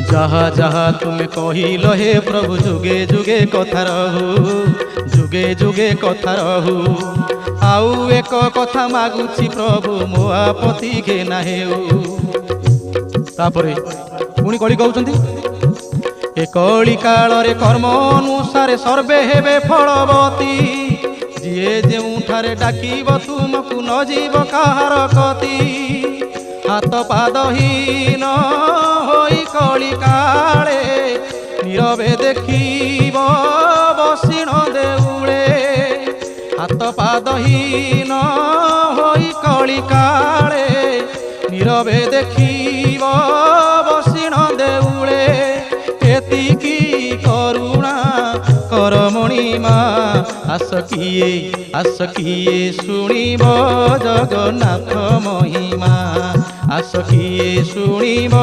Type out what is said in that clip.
जहा जहा तुम कहिल हे प्रभु जुगे जुगे कथा रहू जुगे जुगे कथा रहू। आउ एक कथा मागुछि प्रभु मो आपत्ति के ना हेउ। तापरे पुणी कली कहउछंती ए कली काल रे कर्म अनुसारे सर्वे हेबे फलवती। जिए जेउठारे डाकिब तुमकु न जीव कहार कति। हाथ पादहीन होई कली काले नीरवे देखिब बसिण देउळे। हाथ पादहीन होई कली काले नीरवे देखिब बसिण देउळे। एतिकी करुणा करमणिमा आस किए शुणिब जगन्नाथ महिमा। आस किए शुणिब